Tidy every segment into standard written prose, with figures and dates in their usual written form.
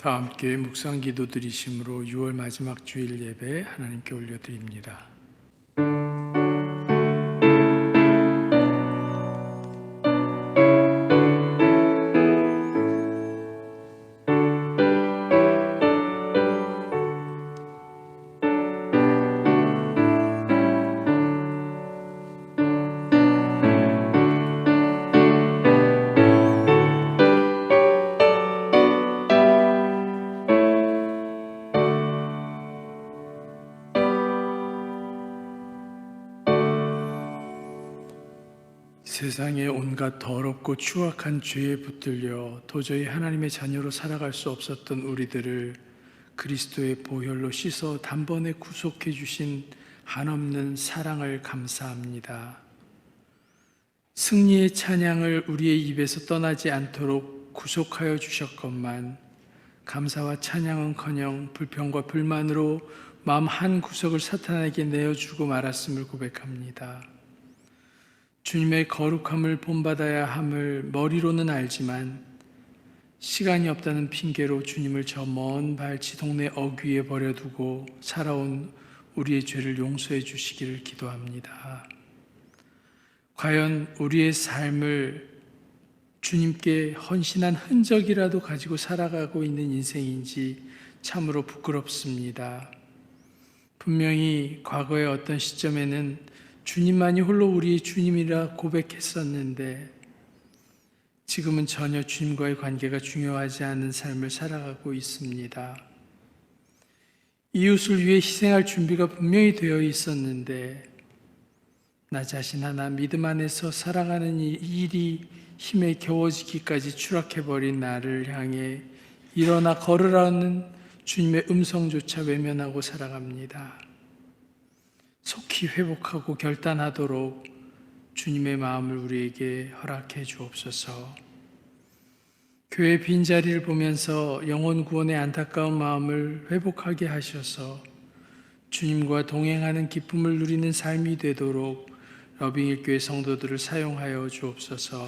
다 함께 묵상 기도 드리심으로 6월 마지막 주일 예배 하나님께 올려드립니다. 세상에 온갖 더럽고 추악한 죄에 붙들려 도저히 하나님의 자녀로 살아갈 수 없었던 우리들을 그리스도의 보혈로 씻어 단번에 구속해 주신 한없는 사랑을 감사합니다. 승리의 찬양을 우리의 입에서 떠나지 않도록 구속하여 주셨건만 감사와 찬양은커녕 불평과 불만으로 마음 한 구석을 사탄에게 내어주고 말았음을 고백합니다. 주님의 거룩함을 본받아야 함을 머리로는 알지만 시간이 없다는 핑계로 주님을 저 먼 발치 동네 어귀에 버려두고 살아온 우리의 죄를 용서해 주시기를 기도합니다. 과연 우리의 삶을 주님께 헌신한 흔적이라도 가지고 살아가고 있는 인생인지 참으로 부끄럽습니다. 분명히 과거의 어떤 시점에는 주님만이 홀로 우리의 주님이라 고백했었는데 지금은 전혀 주님과의 관계가 중요하지 않은 삶을 살아가고 있습니다. 이웃을 위해 희생할 준비가 분명히 되어 있었는데 나 자신 하나 믿음 안에서 살아가는 일이 힘에 겨워지기까지 추락해버린 나를 향해 일어나 걸으라는 주님의 음성조차 외면하고 살아갑니다. 속히 회복하고 결단하도록 주님의 마음을 우리에게 허락해 주옵소서. 교회 빈자리를 보면서 영혼 구원의 안타까운 마음을 회복하게 하셔서 주님과 동행하는 기쁨을 누리는 삶이 되도록 러빙힐교회 성도들을 사용하여 주옵소서.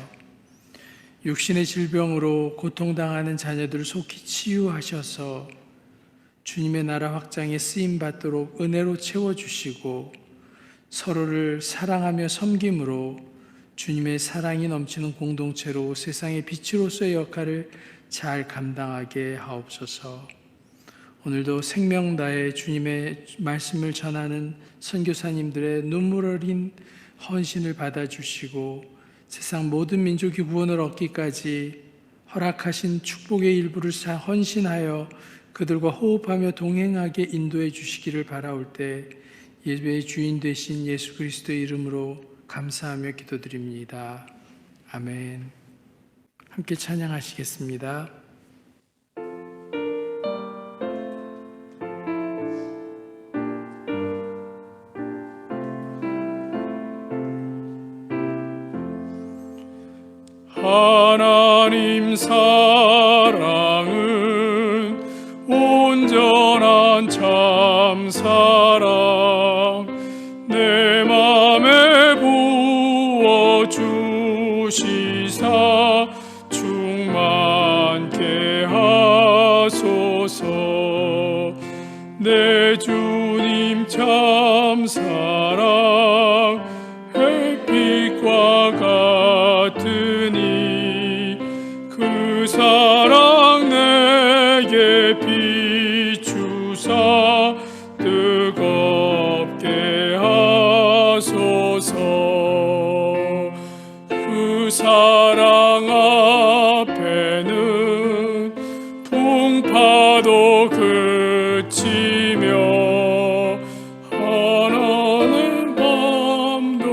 육신의 질병으로 고통당하는 자녀들을 속히 치유하셔서 주님의 나라 확장에 쓰임받도록 은혜로 채워주시고 서로를 사랑하며 섬김으로 주님의 사랑이 넘치는 공동체로 세상의 빛으로서의 역할을 잘 감당하게 하옵소서. 오늘도 생명 다해 주님의 말씀을 전하는 선교사님들의 눈물 어린 헌신을 받아주시고 세상 모든 민족이 구원을 얻기까지 허락하신 축복의 일부를 헌신하여 그들과 호흡하며 동행하게 인도해 주시기를 바라올 때 예배의 주인 되신 예수 그리스도의 이름으로 감사하며 기도드립니다. 아멘. 함께 찬양하시겠습니다. 하나님 사랑은 온전한 참사랑 내 맘에 부어주시사 충만케 하소서. 내 주님 참사랑 햇빛과 같으니 그 사랑 내게 비추사 뜨겁게 하소서. 그 사랑 앞에는 풍파도 그치며 하나는 밤도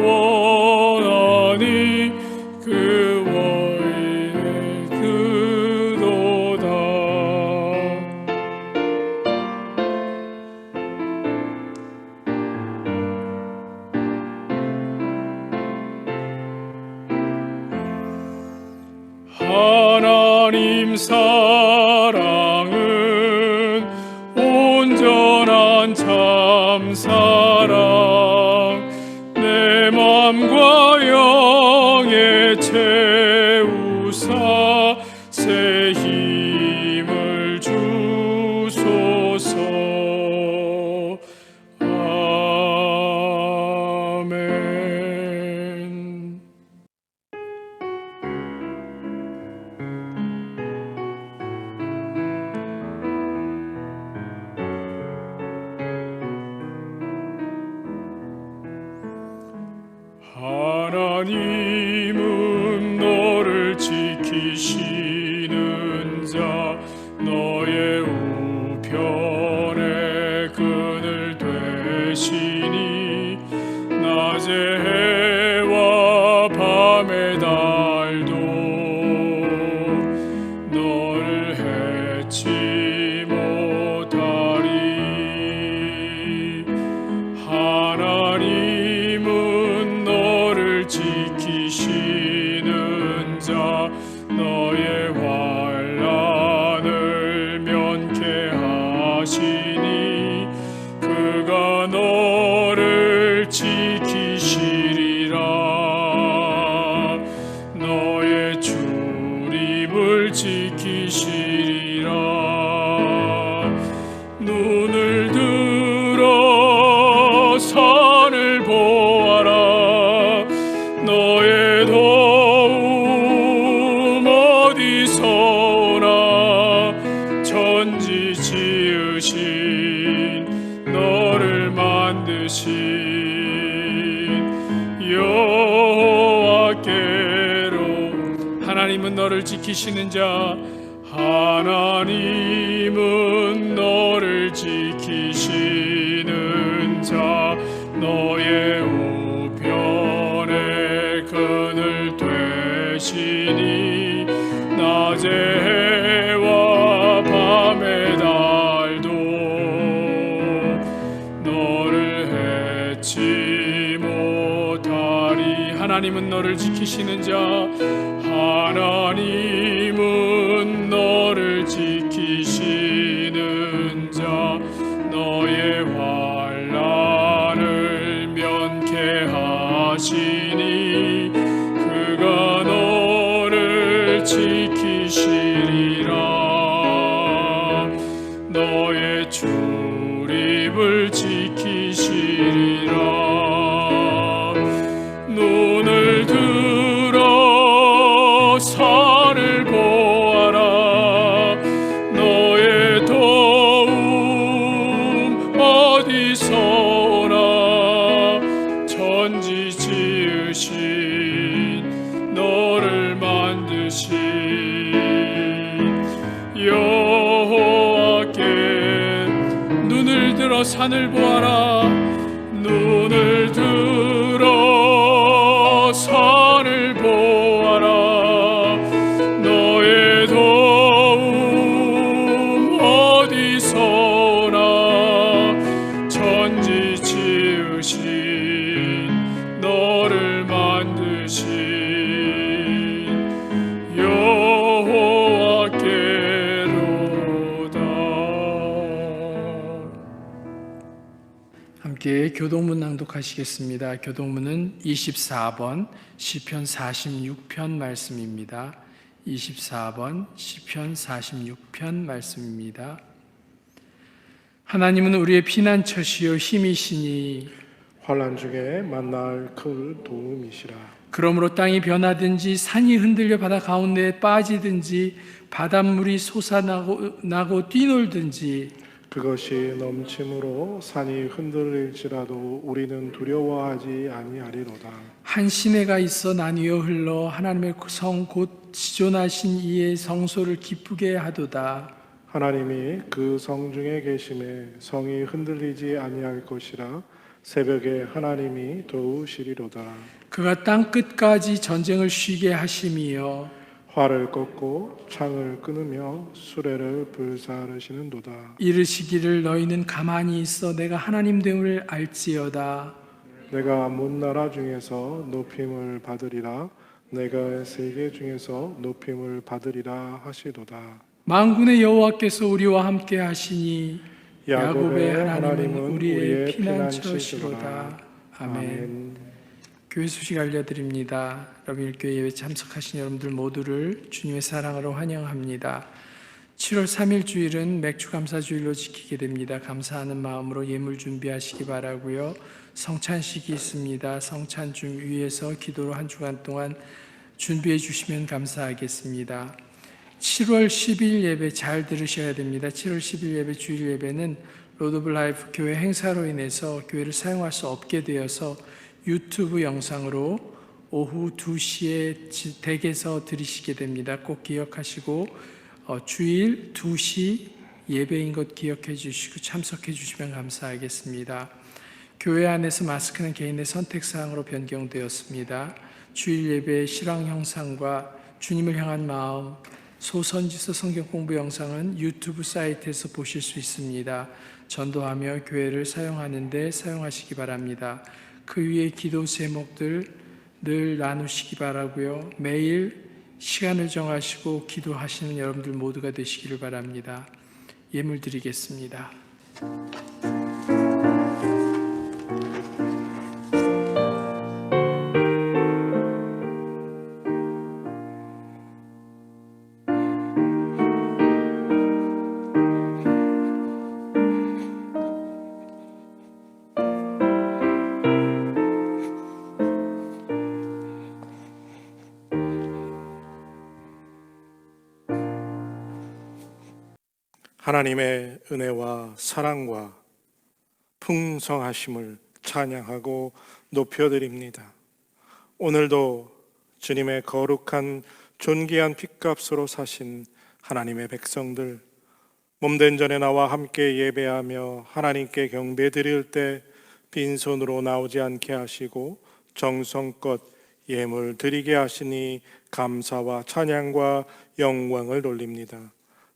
원하니 그 원인을 그도다. 하나님 사랑은 온전한 참사랑 내 맘과 영에 채우사 새 힘을 하나님은 너를 지키시는 자, 너의 우편에 그늘 되시니 낮에 해와 밤의 달도 너를 해치 못하리. 하나님은 너를 지키시는 자, 너의 환난을 면케하시니 그가 너를 지키시리라. 너의 출입을 지키시리라. 눈을 들어 산을 보아라. 너의 도움 어디서 오나. 천지 지으신 너를 만드신 여호와께로. 하나님은 너를 지키시는 자, 하나님은 너를 지키시는 자, 너의 우편에 그늘 되시니 낮에 해와 밤의 달도 너를 해치 못하리. 하나님은 너를 지키시는 자, 하나님은 너를 지키시는 자, 너의 환난을 면케하시니 그가 너를 지키시리라. 너의 출입을 지키시리라. 눈을 들어 산을 보아라. 너의 도움 어디서 오나. 천지 지으신 너를 만드신 여호와께. 눈을 들어 산을 보아라. 눈을 들어 산을 보아라. 너의 도움 어디서 오나. 천지 지으신 너를 만드신 여호와께로다. 함께 교동문 낭독하시겠습니다. 교동문은 24번 시편 46편 말씀입니다. 24번 시편 46편 말씀입니다. 하나님은 우리의 피난처시요 힘이시니 환난 중에 만날 큰 도움이시라. 그러므로 땅이 변하든지 산이 흔들려 바다 가운데에 빠지든지 바닷물이 솟아나고 뛰놀든지 그것이 넘침으로 산이 흔들릴지라도 우리는 두려워하지 아니하리로다. 한 시내가 있어 나뉘어 흘러 하나님의 성 곧 지존하신 이의 성소를 기쁘게 하도다. 하나님이 그 성 중에 계심에 성이 흔들리지 아니할 것이라. 새벽에 하나님이 도우시리로다. 그가 땅 끝까지 전쟁을 쉬게 하심이여 활을 꺾고 창을 끊으며 수레를 불사르시는도다. 이르시기를 너희는 가만히 있어 내가 하나님 됨을 알지어다. 내가 문 나라 중에서 높임을 받으리라. 내가 세계 중에서 높임을 받으리라 하시도다. 만군의 여호와께서 우리와 함께 하시니 야곱의 야곱의 하나님은 우리의 피난처시로다. 피난처시로다. 아멘. 아멘. 교회 소식 알려드립니다. 러빌교회 예배 참석하신 여러분들 모두를 주님의 사랑으로 환영합니다. 7월 3일 주일은 맥주 감사 주일로 지키게 됩니다. 감사하는 마음으로 예물 준비하시기 바라고요. 성찬식이 있습니다. 성찬 위에서 기도로 한 주간 동안 준비해 주시면 감사하겠습니다. 7월 10일 예배 잘 들으셔야 됩니다. 7월 10일 예배 주일 예배는 로드 오브 라이프 교회 행사로 인해서 교회를 사용할 수 없게 되어서 유튜브 영상으로 오후 2시에 댁에서 드리시게 됩니다. 꼭 기억하시고 주일 2시 예배인 것 기억해 주시고 참석해 주시면 감사하겠습니다. 교회 안에서 마스크는 개인의 선택사항으로 변경되었습니다. 주일 예배의 실황 형상과 주님을 향한 마음, 소선지서 성경 공부 영상은 유튜브 사이트에서 보실 수 있습니다. 전도하며 교회를 사용하는 데 사용하시기 바랍니다. 그 위에 기도 제목들 늘 나누시기 바라고요. 매일 시간을 정하시고 기도하시는 여러분들 모두가 되시기를 바랍니다. 예물 드리겠습니다. 하나님의 은혜와 사랑과 풍성하심을 찬양하고 높여드립니다. 오늘도 주님의 거룩한 존귀한 핏값으로 사신 하나님의 백성들, 몸된 전에 나와 함께 예배하며 하나님께 경배드릴 때 빈손으로 나오지 않게 하시고 정성껏 예물 드리게 하시니 감사와 찬양과 영광을 돌립니다.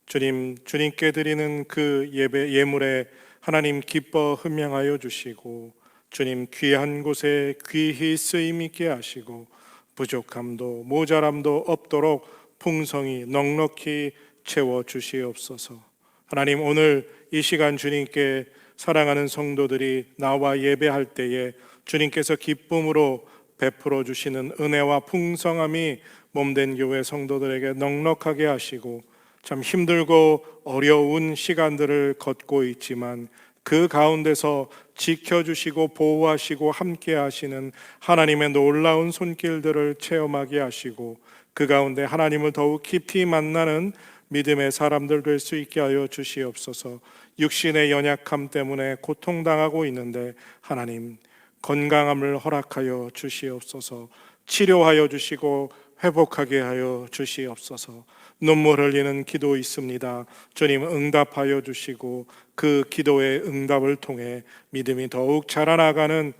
주님께 드리는 그 예물에 하나님 기뻐 흠명하여 주시고 주님 귀한 곳에 귀히 쓰임 있게 하시고 부족함도 모자람도 없도록 풍성히 넉넉히 채워 주시옵소서. 하나님, 오늘 이 시간 주님께 사랑하는 성도들이 나와 예배할 때에 주님께서 기쁨으로 베풀어 주시는 은혜와 풍성함이 몸된 교회 성도들에게 넉넉하게 하시고 참 힘들고 어려운 시간들을 걷고 있지만 그 가운데서 지켜주시고 보호하시고 함께 하시는 하나님의 놀라운 손길들을 체험하게 하시고 그 가운데 하나님을 더욱 깊이 만나는 믿음의 사람들 될 수 있게 하여 주시옵소서. 육신의 연약함 때문에 고통당하고 있는데 하나님 건강함을 허락하여 주시옵소서. 치료하여 주시고 회복하게 하여 주시옵소서. 눈물 흘리는 기도 있습니다. 주님 응답하여 주시고 그 기도의 응답을 통해 믿음이 더욱 자라나가는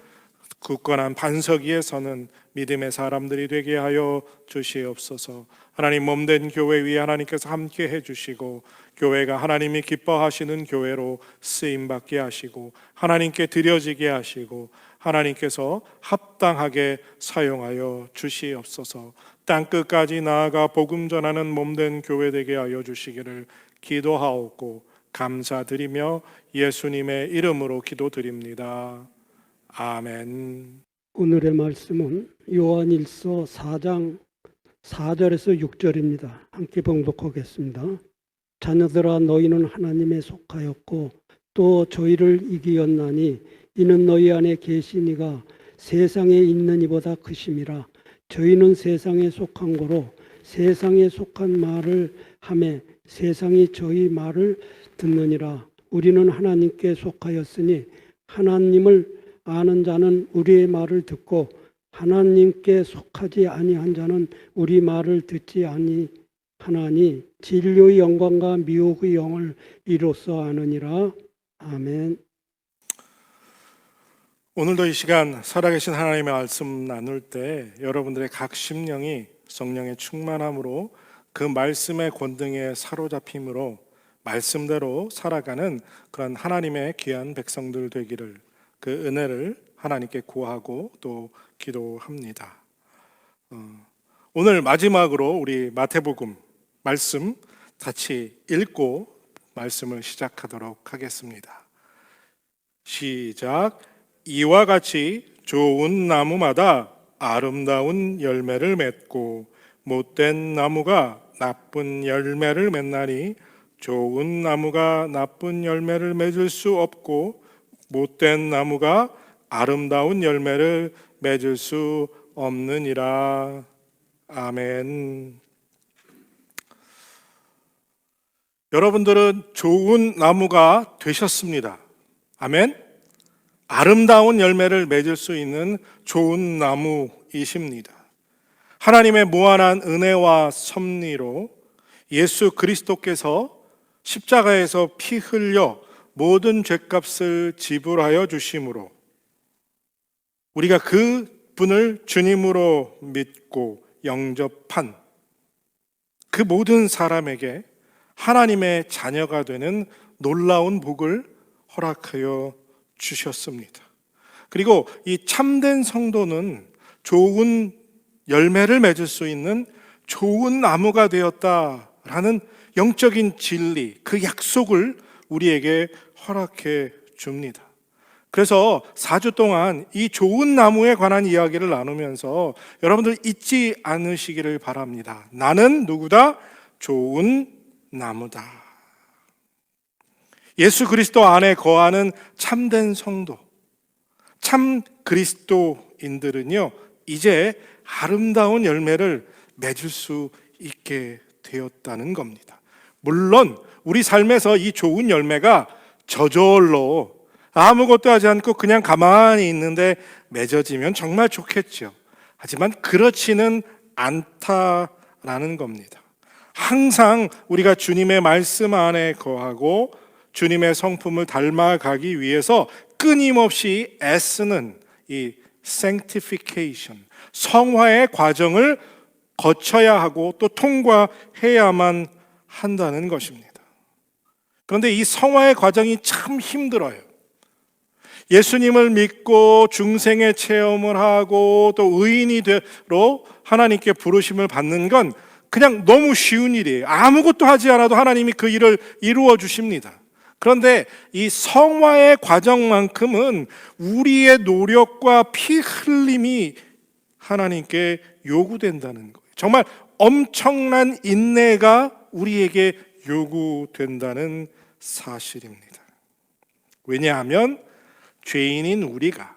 굳건한 반석 위에 서는 믿음의 사람들이 되게 하여 주시옵소서. 하나님, 몸된 교회 위에 하나님께서 함께 해주시고 교회가 하나님이 기뻐하시는 교회로 쓰임받게 하시고 하나님께 드려지게 하시고 하나님께서 합당하게 사용하여 주시옵소서. 땅끝까지 나아가 복음 전하는 몸된 교회 되게 하여 주시기를 기도하옵고 감사드리며 예수님의 이름으로 기도드립니다. 아멘. 오늘의 말씀은 요한일서 4장 4절에서 6절입니다. 함께 봉독하겠습니다. 자녀들아, 너희는 하나님에 속하였고 또 저희를 이기었나니 이는 너희 안에 계신 이가 세상에 있는 이보다 크심이라. 저희는 세상에 속한 거로 세상에 속한 말을 하매 세상이 저희 말을 듣느니라. 우리는 하나님께 속하였으니 하나님을 아는 자는 우리의 말을 듣고 하나님께 속하지 아니한 자는 우리 말을 듣지 아니하나니 진리의 영광과 미혹의 영을 이로써 아느니라. 아멘. 오늘도 이 시간 살아계신 하나님의 말씀 나눌 때 여러분들의 각 심령이 성령의 충만함으로 그 말씀의 권능에 사로잡힘으로 말씀대로 살아가는 그런 하나님의 귀한 백성들 되기를, 그 은혜를 하나님께 구하고 또 기도합니다. 오늘 마지막으로 우리 마태복음 말씀 같이 읽고 말씀을 시작하도록 하겠습니다. 시작. 이와 같이 좋은 나무마다 아름다운 열매를 맺고 못된 나무가 나쁜 열매를 맺나니 좋은 나무가 나쁜 열매를 맺을 수 없고 못된 나무가 아름다운 열매를 맺을 수 없느니라. 아멘. 여러분들은 좋은 나무가 되셨습니다. 아멘. 아름다운 열매를 맺을 수 있는 좋은 나무이십니다. 하나님의 무한한 은혜와 섭리로 예수 그리스도께서 십자가에서 피 흘려 모든 죄값을 지불하여 주심으로 우리가 그 분을 주님으로 믿고 영접한 그 모든 사람에게 하나님의 자녀가 되는 놀라운 복을 허락하여 주셨습니다. 그리고 이 참된 성도는 좋은 열매를 맺을 수 있는 좋은 나무가 되었다라는 영적인 진리, 그 약속을 우리에게 허락해 줍니다. 그래서 4주 동안 이 좋은 나무에 관한 이야기를 나누면서 여러분들 잊지 않으시기를 바랍니다. 나는 누구다? 좋은 나무다. 예수 그리스도 안에 거하는 참된 성도, 참 그리스도인들은요, 이제 아름다운 열매를 맺을 수 있게 되었다는 겁니다. 물론 우리 삶에서 이 좋은 열매가 저절로 아무것도 하지 않고 그냥 가만히 있는데 맺어지면 정말 좋겠죠. 하지만 그렇지는 않다라는 겁니다. 항상 우리가 주님의 말씀 안에 거하고 주님의 성품을 닮아가기 위해서 끊임없이 애쓰는 이 sanctification, 성화의 과정을 거쳐야 하고 또 통과해야만 한다는 것입니다. 그런데 이 성화의 과정이 참 힘들어요. 예수님을 믿고 중생의 체험을 하고 또 의인이 되로 하나님께 부르심을 받는 건 그냥 너무 쉬운 일이에요. 아무것도 하지 않아도 하나님이 그 일을 이루어 주십니다. 그런데 이 성화의 과정만큼은 우리의 노력과 피 흘림이 하나님께 요구된다는 거예요. 정말 엄청난 인내가 우리에게 요구된다는 사실입니다. 왜냐하면 죄인인 우리가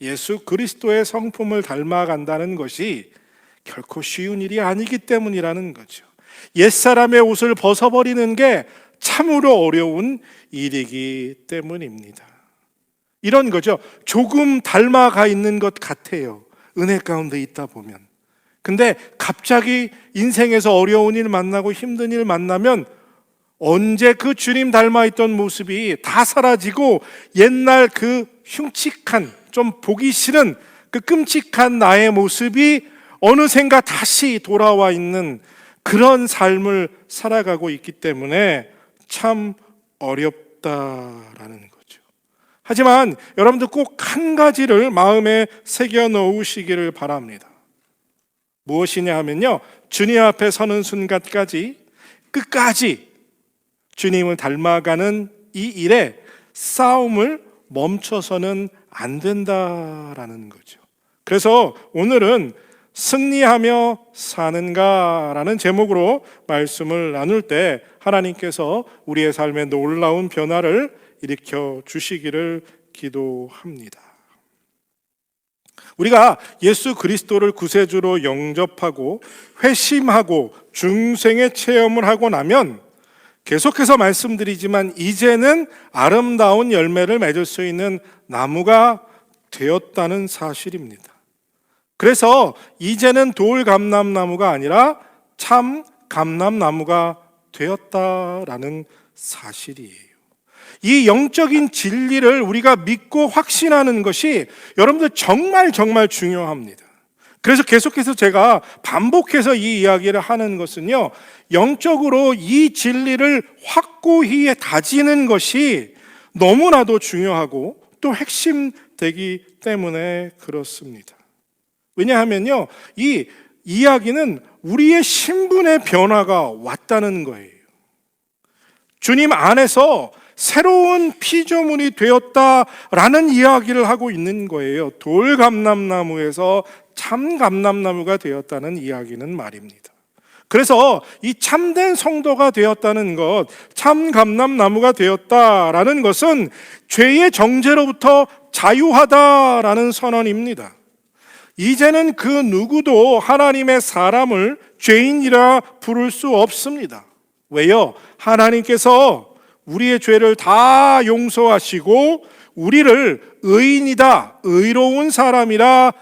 예수 그리스도의 성품을 닮아간다는 것이 결코 쉬운 일이 아니기 때문이라는 거죠. 옛사람의 옷을 벗어버리는 게 참으로 어려운 일이기 때문입니다. 이런 거죠. 조금 닮아가 있는 것 같아요. 은혜 가운데 있다 보면. 근데 갑자기 인생에서 어려운 일 만나고 힘든 일 만나면 언제 그 주님 닮아있던 모습이 다 사라지고 옛날 그 흉측한, 좀 보기 싫은 그 끔찍한 나의 모습이 어느샌가 다시 돌아와 있는 그런 삶을 살아가고 있기 때문에 참 어렵다라는 거죠. 하지만 여러분들 꼭 한 가지를 마음에 새겨 넣으시기를 바랍니다. 무엇이냐 하면요, 주님 앞에 서는 순간까지 끝까지 주님을 닮아가는 이 일에 싸움을 멈춰서는 안 된다라는 거죠. 그래서 오늘은 승리하며 사는가라는 제목으로 말씀을 나눌 때 하나님께서 우리의 삶에 놀라운 변화를 일으켜 주시기를 기도합니다. 우리가 예수 그리스도를 구세주로 영접하고 회심하고 중생의 체험을 하고 나면 계속해서 말씀드리지만 이제는 아름다운 열매를 맺을 수 있는 나무가 되었다는 사실입니다. 그래서 이제는 돌 감람나무가 아니라 참 감람나무가 되었다라는 사실이에요. 이 영적인 진리를 우리가 믿고 확신하는 것이 여러분들 정말 중요합니다. 그래서 계속해서 제가 반복해서 이 이야기를 하는 것은요, 영적으로 이 진리를 확고히 다지는 것이 너무나도 중요하고 또 핵심되기 때문에 그렇습니다. 왜냐하면요, 이 이야기는 우리의 신분의 변화가 왔다는 거예요. 주님 안에서 새로운 피조물이 되었다라는 이야기를 하고 있는 거예요. 돌감람나무에서 참감람나무가 되었다는 이야기는 말입니다. 그래서 이 참된 성도가 되었다는 것, 참감람나무가 되었다라는 것은 죄의 정죄로부터 자유하다라는 선언입니다. 이제는 그 누구도 하나님의 사람을 죄인이라 부를 수 없습니다. 왜요? 하나님께서 우리의 죄를 다 용서하시고 우리를 의인이다, 의로운 사람이라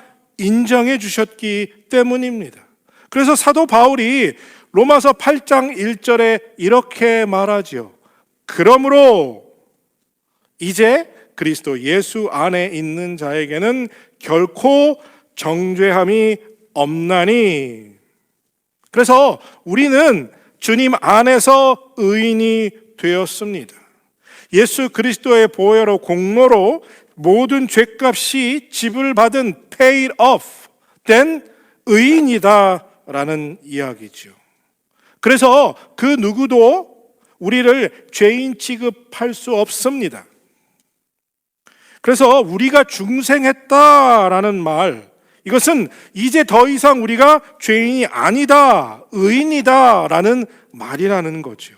인정해 주셨기 때문입니다. 그래서 사도 바울이 로마서 8장 1절에 이렇게 말하지요. 그러므로 이제 그리스도 예수 안에 있는 자에게는 결코 정죄함이 없나니. 그래서 우리는 주님 안에서 의인이 되었습니다. 예수 그리스도의 보혈로 공로로 모든 죄값이 지불받은 paid off 된 의인이다 라는 이야기죠. 그래서 그 누구도 우리를 죄인 취급할 수 없습니다. 그래서 우리가 중생했다라는 말, 이것은 이제 더 이상 우리가 죄인이 아니다, 의인이다라는 말이라는 거죠.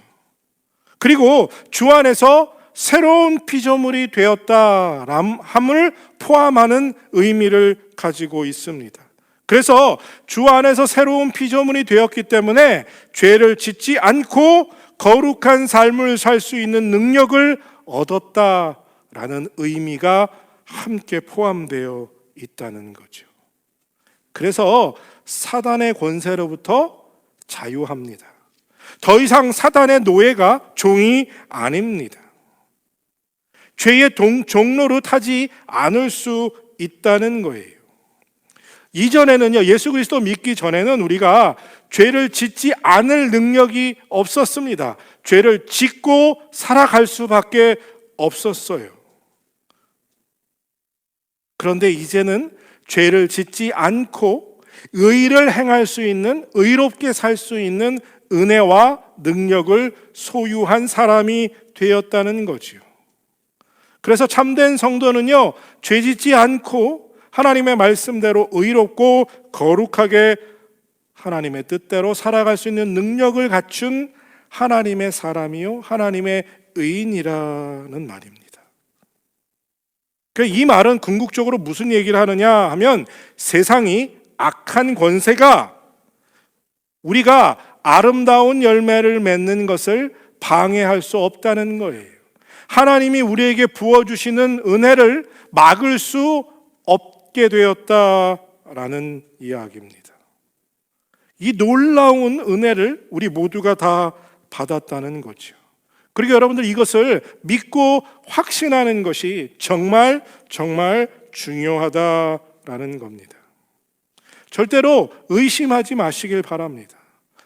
그리고 주 안에서 새로운 피조물이 되었다함을 포함하는 의미를 가지고 있습니다. 그래서 주 안에서 새로운 피조물이 되었기 때문에 죄를 짓지 않고 거룩한 삶을 살 수 있는 능력을 얻었다라는 의미가 함께 포함되어 있다는 거죠. 그래서 사단의 권세로부터 자유합니다. 더 이상 사단의 노예가 종이 아닙니다. 죄의 종로로 타지 않을 수 있다는 거예요. 이전에는요, 예수 그리스도 믿기 전에는 우리가 죄를 짓지 않을 능력이 없었습니다. 죄를 짓고 살아갈 수밖에 없었어요. 그런데 이제는 죄를 짓지 않고 의를 행할 수 있는, 의롭게 살 수 있는 은혜와 능력을 소유한 사람이 되었다는 거지요. 그래서 참된 성도는요, 죄 짓지 않고 하나님의 말씀대로 의롭고 거룩하게 하나님의 뜻대로 살아갈 수 있는 능력을 갖춘 하나님의 사람이요, 하나님의 의인이라는 말입니다. 이 말은 궁극적으로 무슨 얘기를 하느냐 하면, 세상이 악한 권세가 우리가 아름다운 열매를 맺는 것을 방해할 수 없다는 거예요. 하나님이 우리에게 부어주시는 은혜를 막을 수 없게 되었다라는 이야기입니다. 이 놀라운 은혜를 우리 모두가 다 받았다는 거죠. 그리고 여러분들, 이것을 믿고 확신하는 것이 정말 중요하다라는 겁니다. 절대로 의심하지 마시길 바랍니다.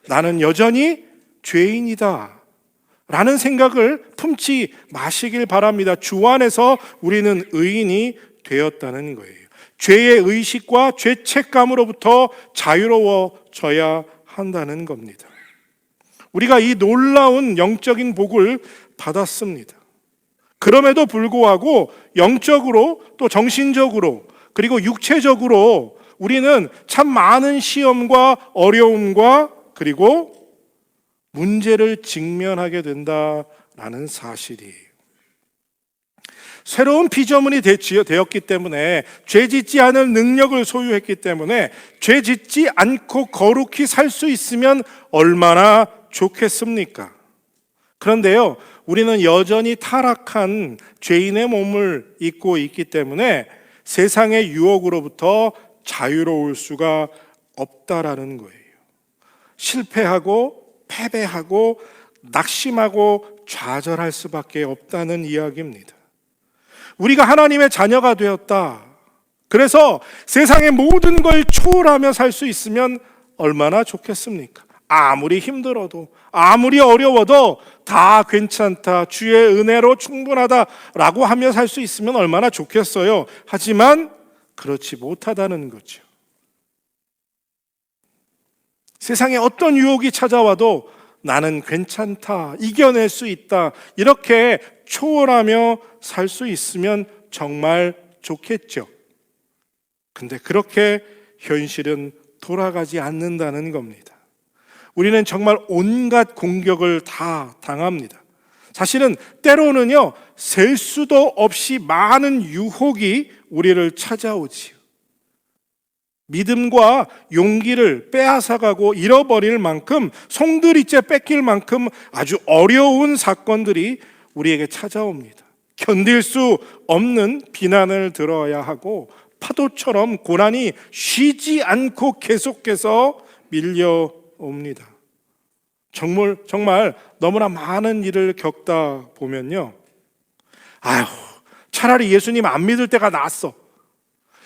나는 여전히 죄인이다 라는 생각을 품지 마시길 바랍니다. 주 안에서 우리는 의인이 되었다는 거예요. 죄의 의식과 죄책감으로부터 자유로워져야 한다는 겁니다. 우리가 이 놀라운 영적인 복을 받았습니다. 그럼에도 불구하고 영적으로, 또 정신적으로, 그리고 육체적으로 우리는 참 많은 시험과 어려움과 그리고 문제를 직면하게 된다라는 사실이에요. 새로운 피조물이 되었기 때문에, 죄 짓지 않을 능력을 소유했기 때문에 죄 짓지 않고 거룩히 살 수 있으면 얼마나 좋겠습니까? 그런데요, 우리는 여전히 타락한 죄인의 몸을 입고 있기 때문에 세상의 유혹으로부터 자유로울 수가 없다라는 거예요. 실패하고 패배하고 낙심하고 좌절할 수밖에 없다는 이야기입니다. 우리가 하나님의 자녀가 되었다. 그래서 세상의 모든 걸 초월하며 살 수 있으면 얼마나 좋겠습니까? 아무리 힘들어도, 아무리 어려워도 다 괜찮다, 주의 은혜로 충분하다라고 하며 살 수 있으면 얼마나 좋겠어요. 하지만 그렇지 못하다는 거죠. 세상에 어떤 유혹이 찾아와도 나는 괜찮다, 이겨낼 수 있다, 이렇게 초월하며 살 수 있으면 정말 좋겠죠. 근데 그렇게 현실은 돌아가지 않는다는 겁니다. 우리는 정말 온갖 공격을 다 당합니다. 사실은 때로는요, 셀 수도 없이 많은 유혹이 우리를 찾아오지요. 믿음과 용기를 빼앗아가고 잃어버릴 만큼, 송두리째 뺏길 만큼 아주 어려운 사건들이 우리에게 찾아옵니다. 견딜 수 없는 비난을 들어야 하고 파도처럼 고난이 쉬지 않고 계속해서 밀려옵니다. 정말 너무나 많은 일을 겪다 보면요, 아휴, 차라리 예수님 안 믿을 때가 낫어,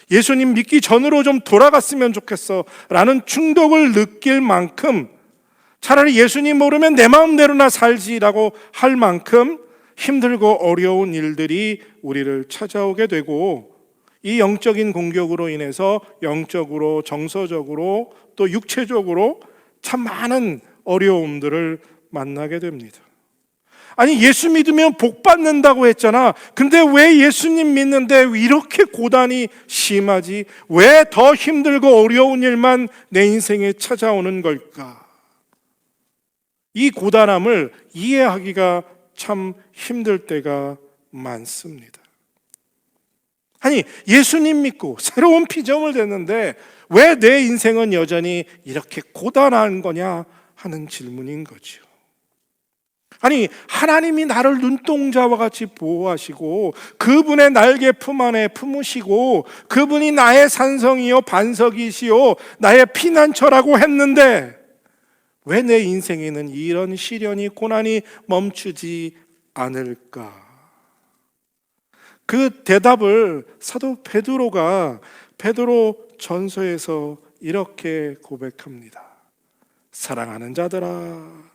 예수님 믿기 전으로 좀 돌아갔으면 좋겠어 라는 충동을 느낄 만큼, 차라리 예수님 모르면 내 마음대로나 살지라고 할 만큼 힘들고 어려운 일들이 우리를 찾아오게 되고, 이 영적인 공격으로 인해서 영적으로, 정서적으로, 또 육체적으로 참 많은 어려움들을 만나게 됩니다. 아니, 예수 믿으면 복 받는다고 했잖아. 근데 왜 예수님 믿는데 이렇게 고단이 심하지? 왜 더 힘들고 어려운 일만 내 인생에 찾아오는 걸까? 이 고단함을 이해하기가 참 힘들 때가 많습니다. 아니, 예수님 믿고 새로운 피조물 됐는데 왜 내 인생은 여전히 이렇게 고단한 거냐 하는 질문인 거죠. 아니, 하나님이 나를 눈동자와 같이 보호하시고 그분의 날개 품 안에 품으시고 그분이 나의 산성이요 반석이시요 나의 피난처라고 했는데 왜 내 인생에는 이런 시련이, 고난이 멈추지 않을까? 그 대답을 사도 베드로가 베드로 전서에서 이렇게 고백합니다. 사랑하는 자들아,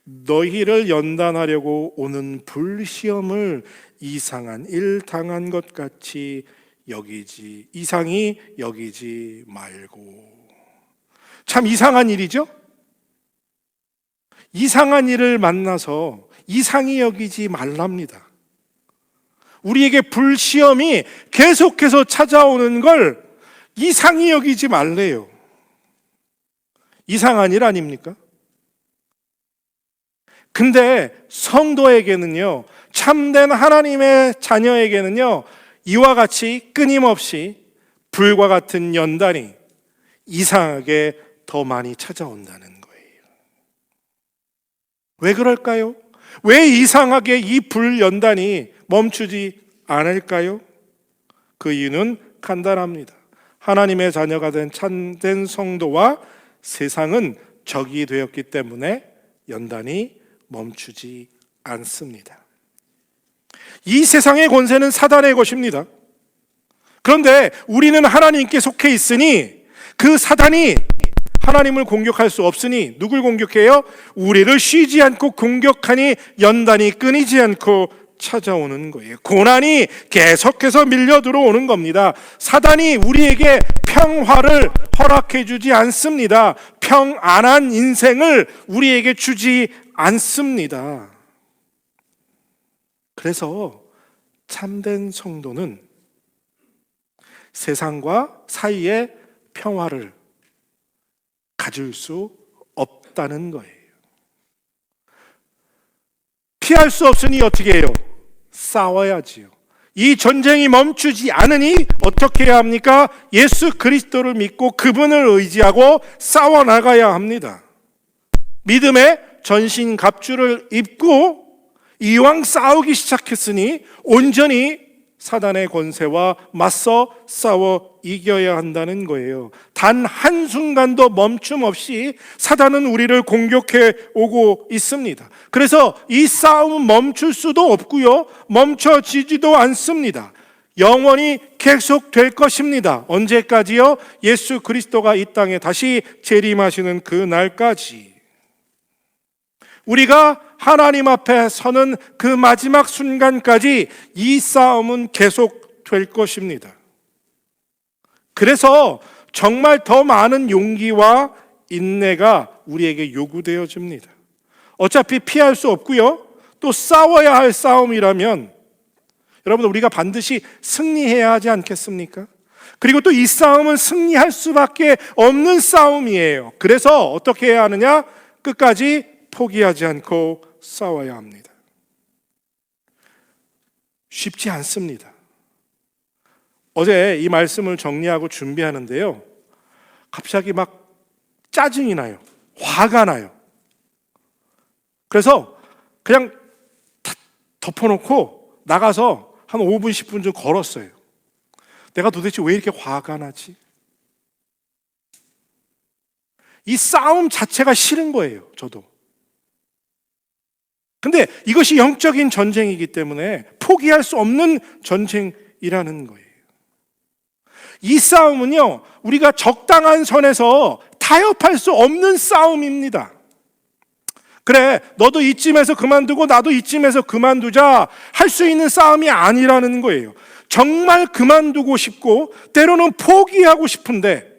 너희를 연단하려고 오는 불시험을 이상한 일 당한 것 같이 이상히 여기지 말고. 참 이상한 일이죠? 이상한 일을 만나서 이상히 여기지 말랍니다. 우리에게 불시험이 계속해서 찾아오는 걸 이상히 여기지 말래요. 이상한 일 아닙니까? 근데 성도에게는요, 참된 하나님의 자녀에게는요, 이와 같이 끊임없이 불과 같은 연단이 이상하게 더 많이 찾아온다는 거예요. 왜 그럴까요? 왜 이상하게 이 불연단이 멈추지 않을까요? 그 이유는 간단합니다. 하나님의 자녀가 된 참된 성도와 세상은 적이 되었기 때문에 연단이 멈추지 않습니다. 이 세상의 권세는 사단의 것입니다. 그런데 우리는 하나님께 속해 있으니 그 사단이 하나님을 공격할 수 없으니 누굴 공격해요? 우리를 쉬지 않고 공격하니 연단이 끊이지 않고 찾아오는 거예요. 고난이 계속해서 밀려 들어오는 겁니다. 사단이 우리에게 평화를 허락해 주지 않습니다. 평안한 인생을 우리에게 주지 않습니다. 그래서 참된 성도는 세상과 사이에 평화를 가질 수 없다는 거예요. 피할 수 없으니 어떻게 해요? 싸워야지요. 이 전쟁이 멈추지 않으니 어떻게 해야 합니까? 예수 그리스도를 믿고 그분을 의지하고 싸워나가야 합니다. 믿음의 전신갑주를 입고 이왕 싸우기 시작했으니 온전히 사단의 권세와 맞서 싸워 이겨야 한다는 거예요. 단 한순간도 멈춤 없이 사단은 우리를 공격해 오고 있습니다. 그래서 이 싸움은 멈출 수도 없고요, 멈춰지지도 않습니다. 영원히 계속될 것입니다. 언제까지요? 예수 그리스도가 이 땅에 다시 재림하시는 그 날까지. 우리가 하나님 앞에 서는 그 마지막 순간까지 이 싸움은 계속될 것입니다. 그래서 정말 더 많은 용기와 인내가 우리에게 요구되어집니다. 어차피 피할 수 없고요, 또 싸워야 할 싸움이라면 여러분, 우리가 반드시 승리해야 하지 않겠습니까? 그리고 또 이 싸움은 승리할 수밖에 없는 싸움이에요. 그래서 어떻게 해야 하느냐? 끝까지 포기하지 않고 싸워야 합니다. 쉽지 않습니다. 어제 이 말씀을 정리하고 준비하는데요, 갑자기 막 짜증이 나요. 화가 나요. 그래서 그냥 다 덮어놓고 나가서 한 5분, 10분 좀 걸었어요. 내가 도대체 왜 이렇게 화가 나지? 이 싸움 자체가 싫은 거예요, 저도. 근데 이것이 영적인 전쟁이기 때문에 포기할 수 없는 전쟁이라는 거예요. 이 싸움은요, 우리가 적당한 선에서 타협할 수 없는 싸움입니다. 그래, 너도 이쯤에서 그만두고 나도 이쯤에서 그만두자 할 수 있는 싸움이 아니라는 거예요. 정말 그만두고 싶고 때로는 포기하고 싶은데,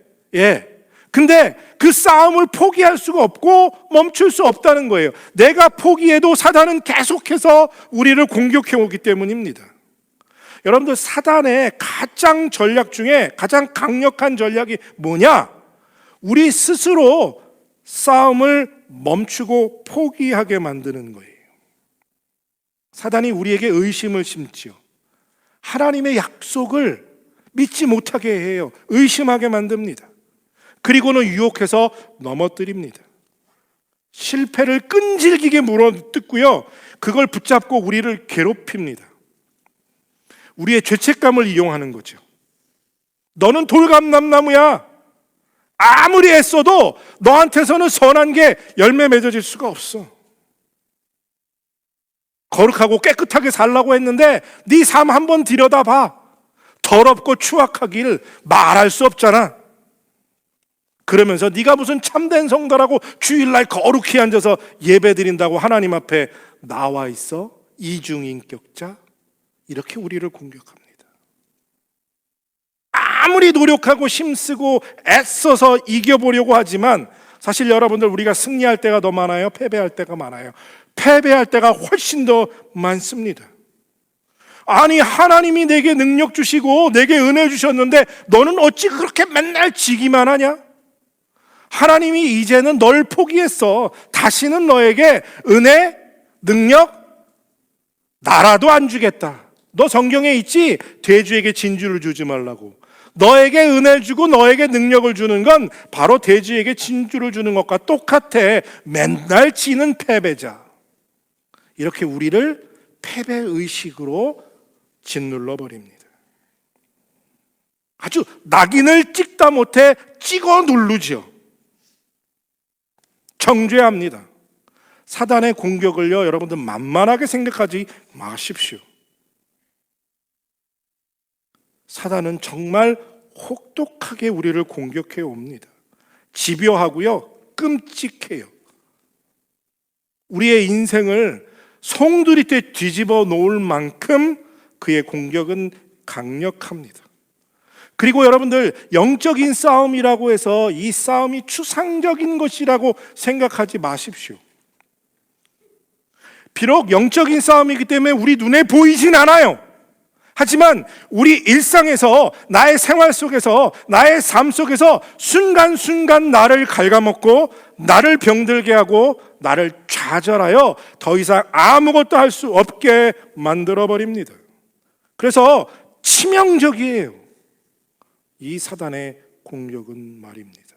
근데 그 싸움을 포기할 수가 없고 멈출 수 없다는 거예요. 내가 포기해도 사단은 계속해서 우리를 공격해 오기 때문입니다. 여러분들, 사단의 가장 전략 중에 가장 강력한 전략이 뭐냐? 우리 스스로 싸움을 멈추고 포기하게 만드는 거예요. 사단이 우리에게 의심을 심지요. 하나님의 약속을 믿지 못하게 해요. 의심하게 만듭니다. 그리고는 유혹해서 넘어뜨립니다. 실패를 끈질기게 물어뜯고요, 그걸 붙잡고 우리를 괴롭힙니다. 우리의 죄책감을 이용하는 거죠. 너는 돌감람나무야. 아무리 애써도 너한테서는 선한 게 열매 맺어질 수가 없어. 거룩하고 깨끗하게 살라고 했는데 네 삶 한번 들여다봐. 더럽고 추악하길 말할 수 없잖아. 그러면서 네가 무슨 참된 성도라고 주일날 거룩히 앉아서 예배드린다고 하나님 앞에 나와 있어? 이중인격자? 이렇게 우리를 공격합니다. 아무리 노력하고 힘쓰고 애써서 이겨보려고 하지만 사실 여러분들, 우리가 승리할 때가 더 많아요? 패배할 때가 많아요? 패배할 때가 훨씬 더 많습니다. 아니, 하나님이 내게 능력 주시고 내게 은혜 주셨는데 너는 어찌 그렇게 맨날 지기만 하냐? 하나님이 이제는 널 포기했어. 다시는 너에게 은혜, 능력, 나라도 안 주겠다. 너 성경에 있지? 돼지에게 진주를 주지 말라고. 너에게 은혜를 주고 너에게 능력을 주는 건 바로 돼지에게 진주를 주는 것과 똑같아. 맨날 지는 패배자. 이렇게 우리를 패배의식으로 짓눌러 버립니다. 아주 낙인을 찍다 못해 찍어 누르죠. 정죄합니다. 사단의 공격을요, 여러분들 만만하게 생각하지 마십시오. 사단은 정말 혹독하게 우리를 공격해 옵니다. 집요하고요, 끔찍해요. 우리의 인생을 송두리째 뒤집어 놓을 만큼 그의 공격은 강력합니다. 그리고 여러분들, 영적인 싸움이라고 해서 이 싸움이 추상적인 것이라고 생각하지 마십시오. 비록 영적인 싸움이기 때문에 우리 눈에 보이진 않아요. 하지만 우리 일상에서, 나의 생활 속에서, 나의 삶 속에서 순간순간 나를 갉아먹고 나를 병들게 하고 나를 좌절하여 더 이상 아무것도 할 수 없게 만들어버립니다. 그래서 치명적이에요, 이 사단의 공격은 말입니다.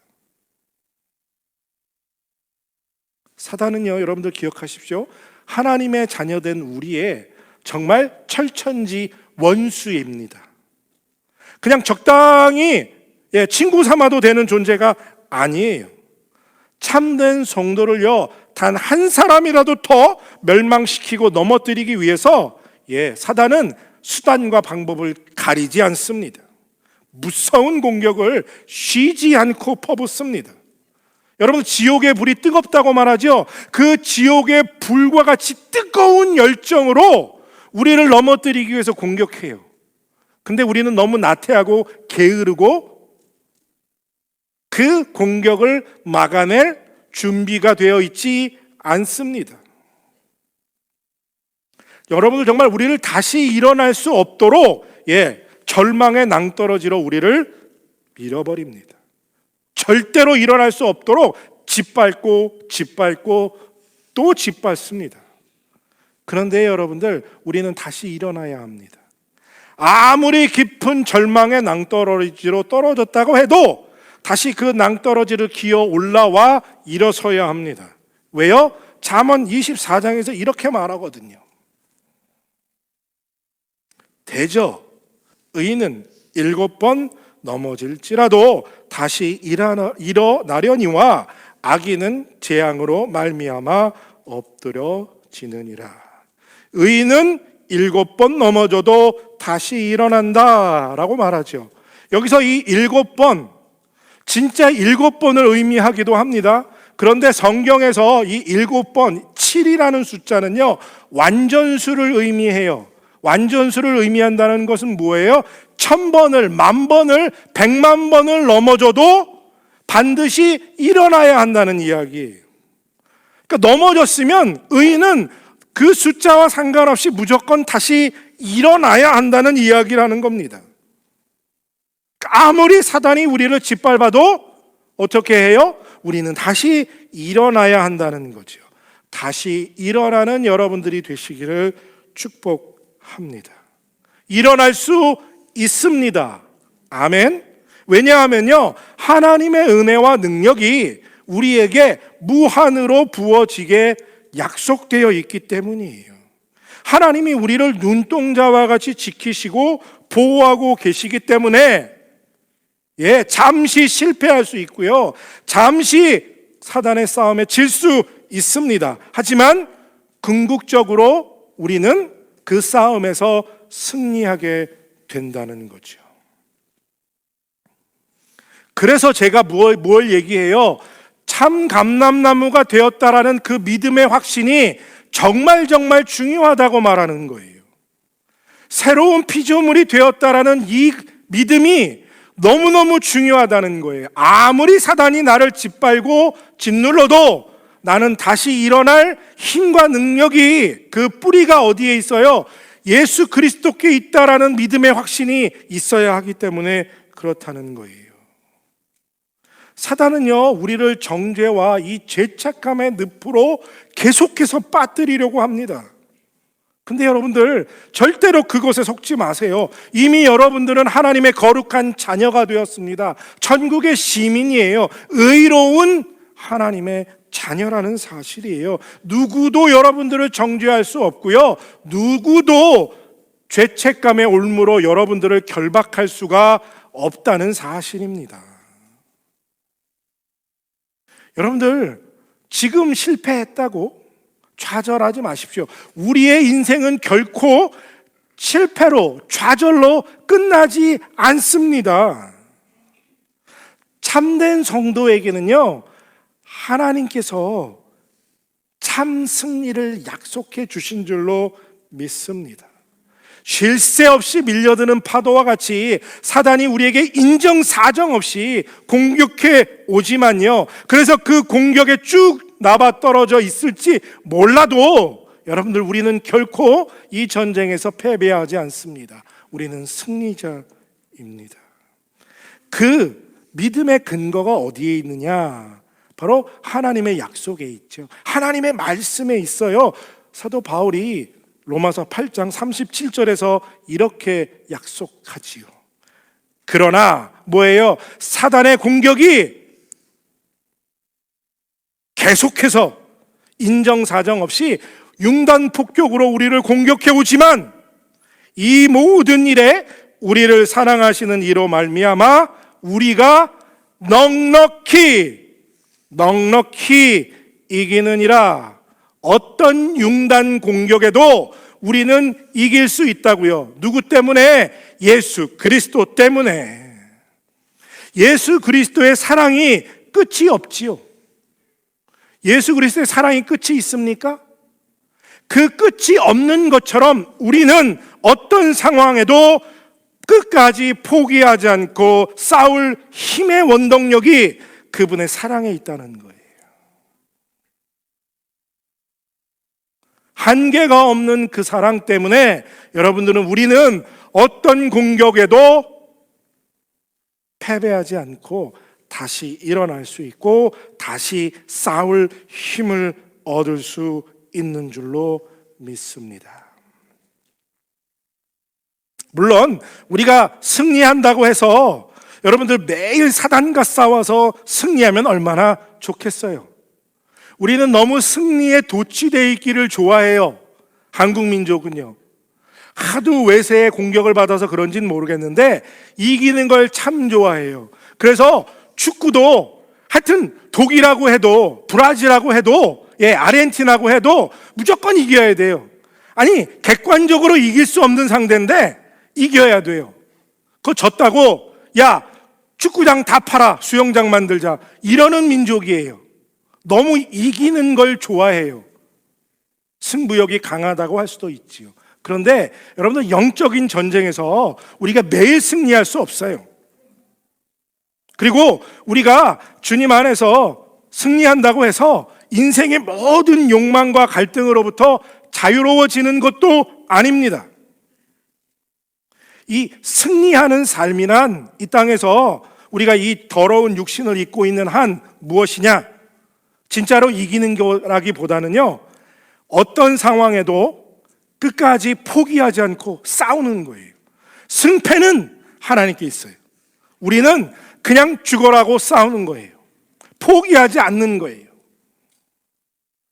사단은요, 여러분들 기억하십시오. 하나님의 자녀된 우리의 정말 철천지 원수입니다. 그냥 적당히 친구 삼아도 되는 존재가 아니에요. 참된 성도를요, 단 한 사람이라도 더 멸망시키고 넘어뜨리기 위해서 사단은 수단과 방법을 가리지 않습니다. 무서운 공격을 쉬지 않고 퍼붓습니다. 여러분, 지옥의 불이 뜨겁다고 말하죠. 그 지옥의 불과 같이 뜨거운 열정으로 우리를 넘어뜨리기 위해서 공격해요. 근데 우리는 너무 나태하고 게으르고 그 공격을 막아낼 준비가 되어 있지 않습니다. 여러분들, 정말 우리를 다시 일어날 수 없도록 절망의 낭떠러지로 우리를 밀어버립니다. 절대로 일어날 수 없도록 짓밟고 또 짓밟습니다. 그런데 여러분들, 우리는 다시 일어나야 합니다. 아무리 깊은 절망의 낭떠러지로 떨어졌다고 해도 다시 그 낭떠러지를 기어 올라와 일어서야 합니다. 왜요? 잠언 24장에서 이렇게 말하거든요. 대저 의인은 7번 넘어질지라도 다시 일어나려니와 악인은 재앙으로 말미암아 엎드려지느니라. 의인은 7번 넘어져도 다시 일어난다라고 말하죠. 여기서 이 7번, 진짜 7번을 의미하기도 합니다. 그런데 성경에서 이 7번, 7이라는 숫자는요, 완전수를 의미해요. 완전수를 의미한다는 것은 뭐예요? 1000번을, 10,000번을, 1,000,000번을 넘어져도 반드시 일어나야 한다는 이야기예요. 그러니까 넘어졌으면 의인은 그 숫자와 상관없이 무조건 다시 일어나야 한다는 이야기라는 겁니다. 아무리 사단이 우리를 짓밟아도 어떻게 해요? 우리는 다시 일어나야 한다는 거죠. 다시 일어나는 여러분들이 되시기를 축복합니다. 일어날 수 있습니다. 아멘. 왜냐하면요, 하나님의 은혜와 능력이 우리에게 무한으로 부어지게 약속되어 있기 때문이에요. 하나님이 우리를 눈동자와 같이 지키시고 보호하고 계시기 때문에 잠시 실패할 수 있고요, 잠시 사단의 싸움에 질 수 있습니다. 하지만 궁극적으로 우리는 그 싸움에서 승리하게 된다는 거죠. 그래서 제가 뭘 얘기해요? 참 감람나무가 되었다라는 그 믿음의 확신이 정말 중요하다고 말하는 거예요. 새로운 피조물이 되었다라는 이 믿음이 너무너무 중요하다는 거예요. 아무리 사단이 나를 짓밟고 짓눌러도 나는 다시 일어날 힘과 능력이, 그 뿌리가 어디에 있어요? 예수 그리스도께 있다라는 믿음의 확신이 있어야 하기 때문에 그렇다는 거예요. 사단은요, 우리를 정죄와 이 죄책감의 늪으로 계속해서 빠뜨리려고 합니다. 근데 여러분들 절대로 그것에 속지 마세요. 이미 여러분들은 하나님의 거룩한 자녀가 되었습니다. 천국의 시민이에요. 의로운 하나님의 자녀라는 사실이에요. 누구도 여러분들을 정죄할 수 없고요, 누구도 죄책감의 올무로 여러분들을 결박할 수가 없다는 사실입니다. 여러분들 지금 실패했다고 좌절하지 마십시오. 우리의 인생은 결코 실패로, 좌절로 끝나지 않습니다. 참된 성도에게는요, 하나님께서 참 승리를 약속해 주신 줄로 믿습니다. 쉴 새 없이 밀려드는 파도와 같이 사단이 우리에게 인정사정 없이 공격해 오지만요, 그래서 그 공격에 쭉 나봐 떨어져 있을지 몰라도 여러분들, 우리는 결코 이 전쟁에서 패배하지 않습니다. 우리는 승리자입니다. 그 믿음의 근거가 어디에 있느냐? 바로 하나님의 약속에 있죠. 하나님의 말씀에 있어요. 사도 바울이 로마서 8장 37절에서 이렇게 약속하지요. 그러나 뭐예요? 사단의 공격이 계속해서 인정사정 없이 융단폭격으로 우리를 공격해 오지만 이 모든 일에 우리를 사랑하시는 이로 말미암아 우리가 넉넉히 이기느니라. 어떤 융단 공격에도 우리는 이길 수 있다고요. 누구 때문에? 예수 그리스도 때문에. 예수 그리스도의 사랑이 끝이 없지요. 예수 그리스도의 사랑이 끝이 있습니까? 그 끝이 없는 것처럼 우리는 어떤 상황에도 끝까지 포기하지 않고 싸울 힘의 원동력이 그분의 사랑에 있다는 거예요. 한계가 없는 그 사랑 때문에 여러분들은, 우리는 어떤 공격에도 패배하지 않고 다시 일어날 수 있고 다시 싸울 힘을 얻을 수 있는 줄로 믿습니다. 물론 우리가 승리한다고 해서 여러분들 매일 사단과 싸워서 승리하면 얼마나 좋겠어요. 우리는 너무 승리에 도취되어 있기를 좋아해요. 한국 민족은요. 하도 외세의 공격을 받아서 그런지는 모르겠는데 이기는 걸 참 좋아해요. 그래서 축구도 하여튼 독일하고 해도 브라질하고 해도 아르헨티나하고 해도 무조건 이겨야 돼요. 아니 객관적으로 이길 수 없는 상대인데 이겨야 돼요. 그거 졌다고 야 축구장 다 팔아 수영장 만들자 이러는 민족이에요. 너무 이기는 걸 좋아해요. 승부욕이 강하다고 할 수도 있지요. 그런데 여러분들 영적인 전쟁에서 우리가 매일 승리할 수 없어요. 그리고 우리가 주님 안에서 승리한다고 해서 인생의 모든 욕망과 갈등으로부터 자유로워지는 것도 아닙니다. 이 승리하는 삶이란 이 땅에서 우리가 이 더러운 육신을 입고 있는 한 무엇이냐? 진짜로 이기는 거라기보다는요, 어떤 상황에도 끝까지 포기하지 않고 싸우는 거예요. 승패는 하나님께 있어요. 우리는 그냥 죽어라고 싸우는 거예요. 포기하지 않는 거예요.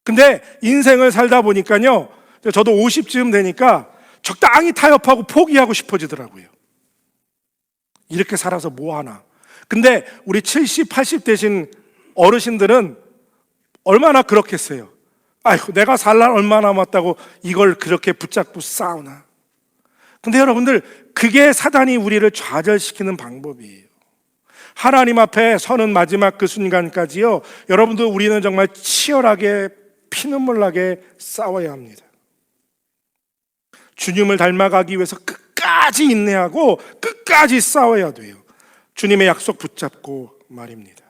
근데 인생을 살다 보니까요, 저도 50쯤 되니까 적당히 타협하고 포기하고 싶어지더라고요. 이렇게 살아서 뭐 하나. 근데 우리 70, 80 되신 어르신들은 얼마나 그렇겠어요. 아이고, 내가 살 날 얼마 남았다고 이걸 그렇게 붙잡고 싸우나. 근데 여러분들, 그게 사단이 우리를 좌절시키는 방법이에요. 하나님 앞에 서는 마지막 그 순간까지요, 여러분들 우리는 정말 치열하게 피눈물 나게 싸워야 합니다. 주님을 닮아가기 위해서 끝까지 인내하고 끝까지 싸워야 돼요. 주님의 약속 붙잡고 말입니다.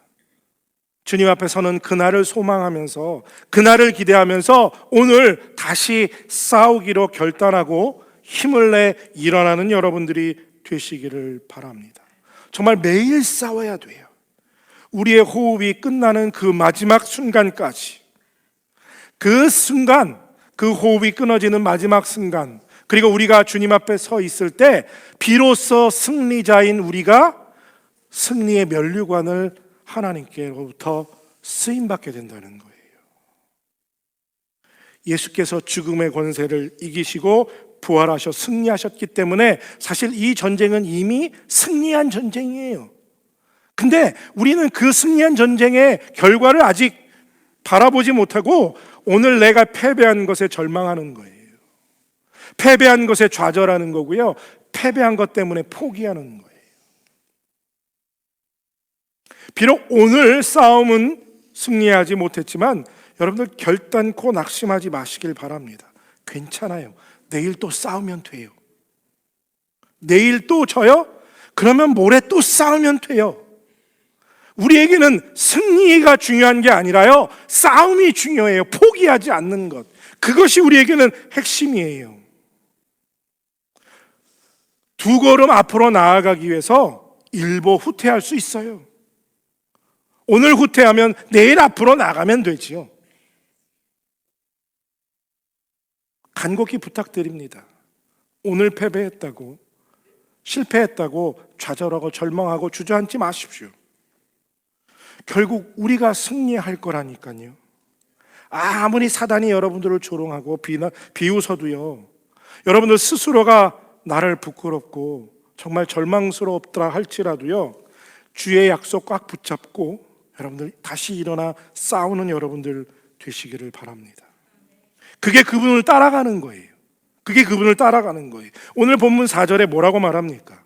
주님 앞에 서는 그날을 소망하면서, 그날을 기대하면서 오늘 다시 싸우기로 결단하고 힘을 내 일어나는 여러분들이 되시기를 바랍니다. 정말 매일 싸워야 돼요. 우리의 호흡이 끝나는 그 마지막 순간까지, 그 순간, 그 호흡이 끊어지는 마지막 순간, 그리고 우리가 주님 앞에 서 있을 때 비로소 승리자인 우리가 승리의 면류관을 하나님께로부터 쓰임받게 된다는 거예요. 예수께서 죽음의 권세를 이기시고 부활하셔 승리하셨기 때문에 사실 이 전쟁은 이미 승리한 전쟁이에요. 근데 우리는 그 승리한 전쟁의 결과를 아직 바라보지 못하고 오늘 내가 패배한 것에 절망하는 거예요. 패배한 것에 좌절하는 거고요, 패배한 것 때문에 포기하는 거예요. 비록 오늘 싸움은 승리하지 못했지만 여러분들 결단코 낙심하지 마시길 바랍니다. 괜찮아요. 내일 또 싸우면 돼요. 내일 또 져요? 그러면 모레 또 싸우면 돼요. 우리에게는 승리가 중요한 게 아니라요, 싸움이 중요해요. 포기하지 않는 것, 그것이 우리에게는 핵심이에요. 두 걸음 앞으로 나아가기 위해서 일보 후퇴할 수 있어요. 오늘 후퇴하면 내일 앞으로 나가면 되지요. 간곡히 부탁드립니다. 오늘 패배했다고, 실패했다고 좌절하고 절망하고 주저앉지 마십시오. 결국 우리가 승리할 거라니까요. 아무리 사단이 여러분들을 조롱하고 비웃어도요, 여러분들 스스로가 나를 부끄럽고 정말 절망스럽더라 할지라도요, 주의 약속 꽉 붙잡고 여러분들 다시 일어나 싸우는 여러분들 되시기를 바랍니다. 그게 그분을 따라가는 거예요. 그게 그분을 따라가는 거예요. 오늘 본문 4절에 뭐라고 말합니까?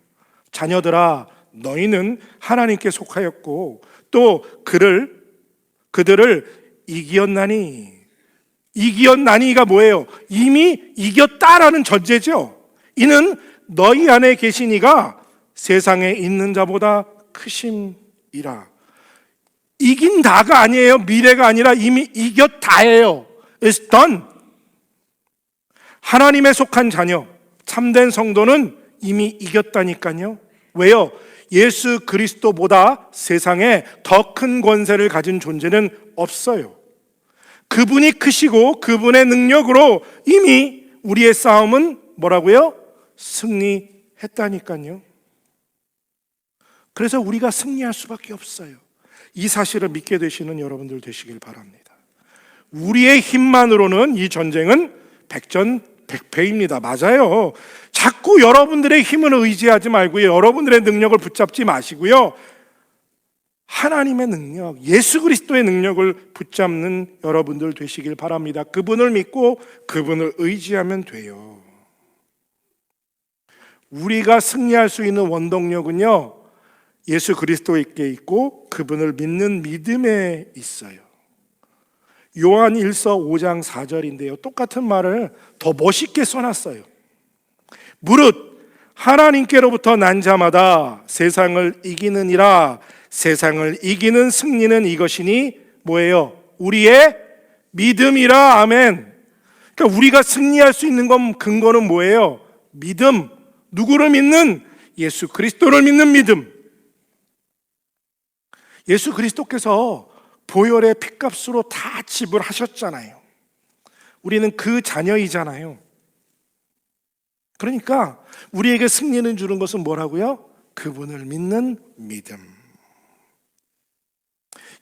자녀들아, 너희는 하나님께 속하였고 또 그들을 이기었나니. 이기었나니가 뭐예요? 이미 이겼다라는 전제죠. 이는 너희 안에 계신 이가 세상에 있는 자보다 크심이라. 이긴다가 아니에요. 미래가 아니라 이미 이겼다예요. It's done. 하나님에 속한 자녀, 참된 성도는 이미 이겼다니까요. 왜요? 예수 그리스도보다 세상에 더 큰 권세를 가진 존재는 없어요. 그분이 크시고 그분의 능력으로 이미 우리의 싸움은 뭐라고요? 승리했다니까요. 그래서 우리가 승리할 수밖에 없어요. 이 사실을 믿게 되시는 여러분들 되시길 바랍니다. 우리의 힘만으로는 이 전쟁은 100배입니다. 맞아요. 자꾸 여러분들의 힘을 의지하지 말고요. 여러분들의 능력을 붙잡지 마시고요. 하나님의 능력, 예수 그리스도의 능력을 붙잡는 여러분들 되시길 바랍니다. 그분을 믿고 그분을 의지하면 돼요. 우리가 승리할 수 있는 원동력은요, 예수 그리스도께 있고 그분을 믿는 믿음에 있어요. 요한 1서 5장 4절인데요. 똑같은 말을 더 멋있게 써놨어요. 무릇 하나님께로부터 난 자마다 세상을 이기느니라. 세상을 이기는 승리는 이것이니 뭐예요? 우리의 믿음이라. 아멘. 그러니까 우리가 승리할 수 있는 건 근거는 뭐예요? 믿음. 누구를 믿는? 예수 그리스도를 믿는 믿음. 예수 그리스도께서 보혈의 핏값으로 다 지불하셨잖아요. 우리는 그 자녀이잖아요. 그러니까 우리에게 승리는 주는 것은 뭐라고요? 그분을 믿는 믿음.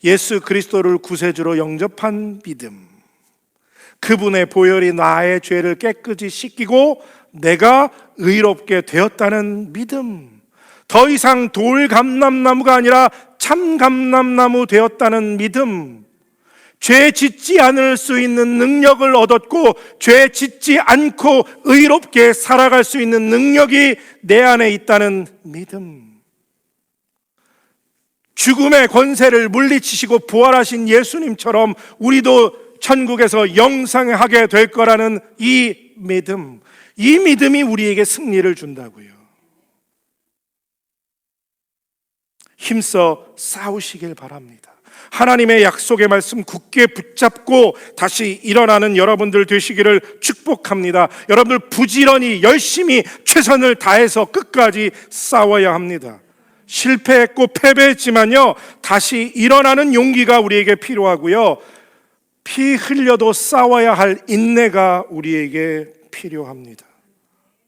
예수 그리스도를 구세주로 영접한 믿음. 그분의 보혈이 나의 죄를 깨끗이 씻기고 내가 의롭게 되었다는 믿음. 더 이상 돌 감람나무가 아니라 참 감람나무 되었다는 믿음. 죄 짓지 않을 수 있는 능력을 얻었고 죄 짓지 않고 의롭게 살아갈 수 있는 능력이 내 안에 있다는 믿음. 죽음의 권세를 물리치시고 부활하신 예수님처럼 우리도 천국에서 영생하게 될 거라는 이 믿음. 이 믿음이 우리에게 승리를 준다고요. 힘써 싸우시길 바랍니다. 하나님의 약속의 말씀 굳게 붙잡고 다시 일어나는 여러분들 되시기를 축복합니다. 여러분들 부지런히 열심히 최선을 다해서 끝까지 싸워야 합니다. 실패했고 패배했지만요, 다시 일어나는 용기가 우리에게 필요하고요, 피 흘려도 싸워야 할 인내가 우리에게 필요합니다.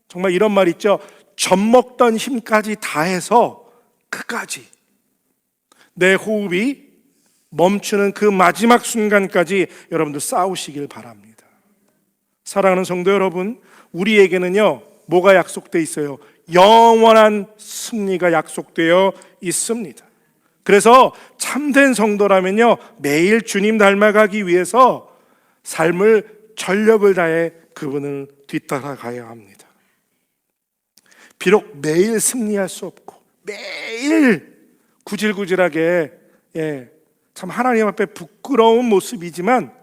정말 이런 말 있죠. 젖먹던 힘까지 다해서 끝까지 내 호흡이 멈추는 그 마지막 순간까지 여러분들 싸우시길 바랍니다. 사랑하는 성도 여러분, 우리에게는요 뭐가 약속되어 있어요? 영원한 승리가 약속되어 있습니다. 그래서 참된 성도라면요 매일 주님 닮아가기 위해서 삶을 전력을 다해 그분을 뒤따라가야 합니다. 비록 매일 승리할 수 없고 매일 구질구질하게 참 하나님 앞에 부끄러운 모습이지만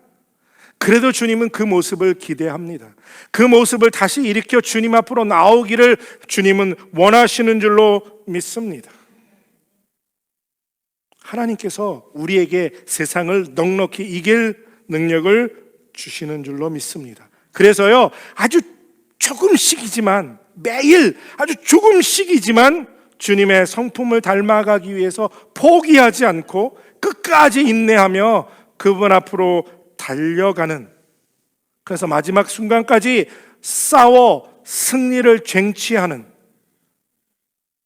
그래도 주님은 그 모습을 기대합니다. 그 모습을 다시 일으켜 주님 앞으로 나오기를 주님은 원하시는 줄로 믿습니다. 하나님께서 우리에게 세상을 넉넉히 이길 능력을 주시는 줄로 믿습니다. 그래서요 아주 조금씩이지만 매일 아주 조금씩이지만 주님의 성품을 닮아가기 위해서 포기하지 않고 끝까지 인내하며 그분 앞으로 달려가는, 그래서 마지막 순간까지 싸워 승리를 쟁취하는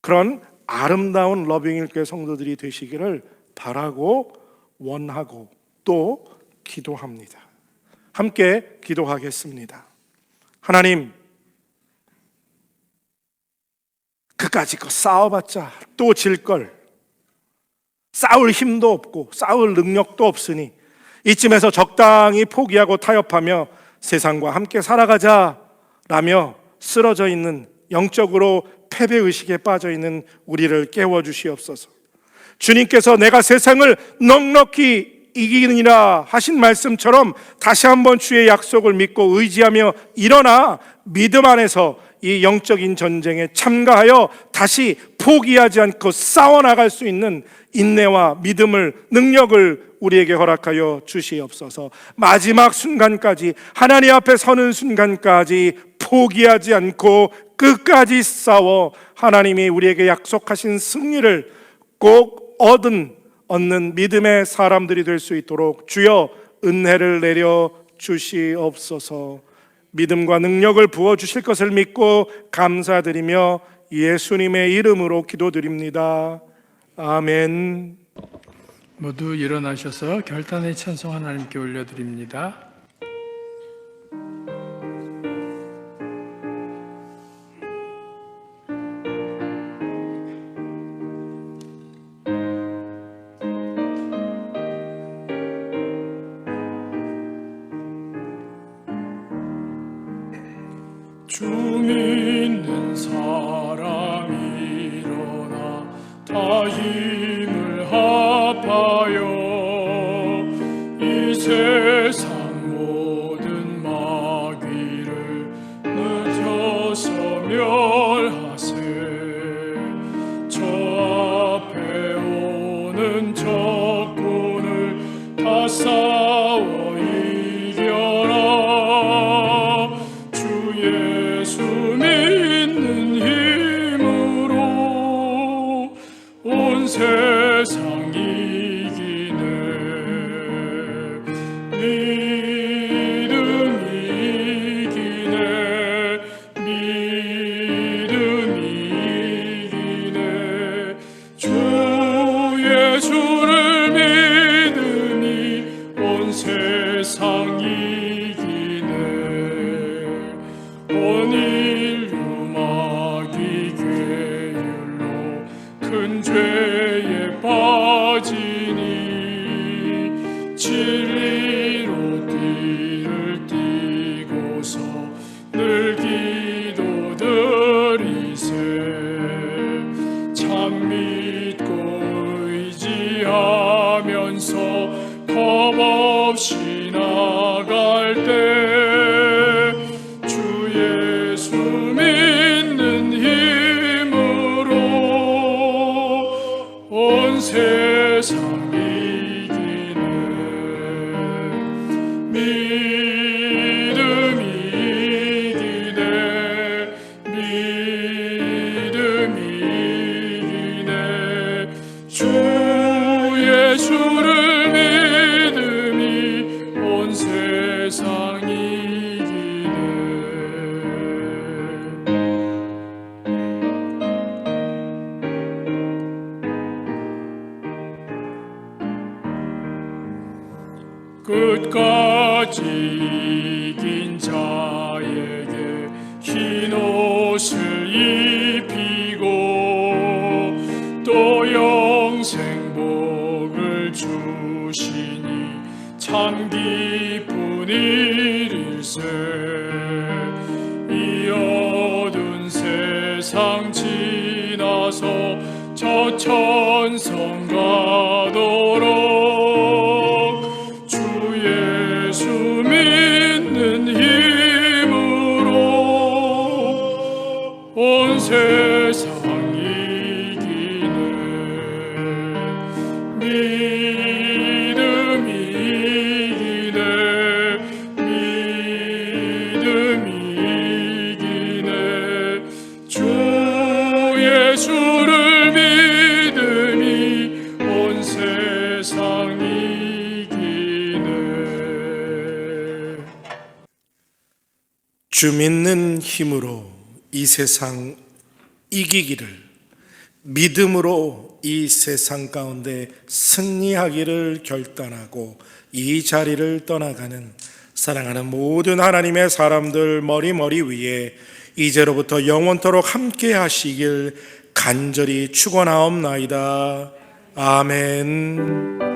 그런 아름다운 러빙일교회 성도들이 되시기를 바라고 원하고 또 기도합니다. 함께 기도하겠습니다. 하나님, 그까짓 거 싸워봤자 또 질걸, 싸울 힘도 없고 싸울 능력도 없으니 이쯤에서 적당히 포기하고 타협하며 세상과 함께 살아가자라며 쓰러져 있는, 영적으로 패배의식에 빠져있는 우리를 깨워주시옵소서. 주님께서 내가 세상을 넉넉히 이기느니라 하신 말씀처럼 다시 한번 주의 약속을 믿고 의지하며 일어나 믿음 안에서 이 영적인 전쟁에 참가하여 다시 포기하지 않고 싸워나갈 수 있는 인내와 믿음을, 능력을 우리에게 허락하여 주시옵소서. 마지막 순간까지, 하나님 앞에 서는 순간까지 포기하지 않고 끝까지 싸워 하나님이 우리에게 약속하신 승리를 꼭 얻는 믿음의 사람들이 될 수 있도록 주여 은혜를 내려 주시옵소서. 믿음과 능력을 부어주실 것을 믿고 감사드리며 예수님의 이름으로 기도드립니다. 아멘. 모두 일어나셔서 결단의 찬송 하나님께 올려드립니다. 주 믿는 사람이 일어나 다 힘을 합하여 이 세상 모든 마귀를 늦어서 멸하세. 저 앞에 오는 적군을 다 싸워 이겨라. 주 예수 믿는 힘으로 온 세상 이기네. 믿음이 이기네. 믿음이 이기네. 주 예수를 믿으니 온 세상 이기네. 온 인류 마귀 괴율로 큰 죄에 빠지니 진리로 뒤를 띠고서 늘 기도드리세. 참 믿고 의지하면서 겁없이 나갈 때 주 예수 믿는 힘으로 온 세상 이기네. 믿음이 이기네. 믿음이 이기네. 주 예수를 믿음이 온 세상 이기네. 끝까지 이긴 자에게 흰 옷을 입히고 또 영생 복을 주시니 참 기쁜 일일세. 이 어두운 세상 지나서 저 천성 가도록 주 예수 믿는 힘으로 온 세상 이기네. 믿음이 이기네. 믿음이 이기네. 주 예수를 믿음이 온 세상 이기네. 주 믿는 힘으로 이 세상 이기기를, 믿음으로 이 세상 가운데 승리하기를 결단하고 이 자리를 떠나가는 사랑하는 모든 하나님의 사람들 머리 위에 이제로부터 영원토록 함께 하시길 간절히 축원하옵나이다. 아멘.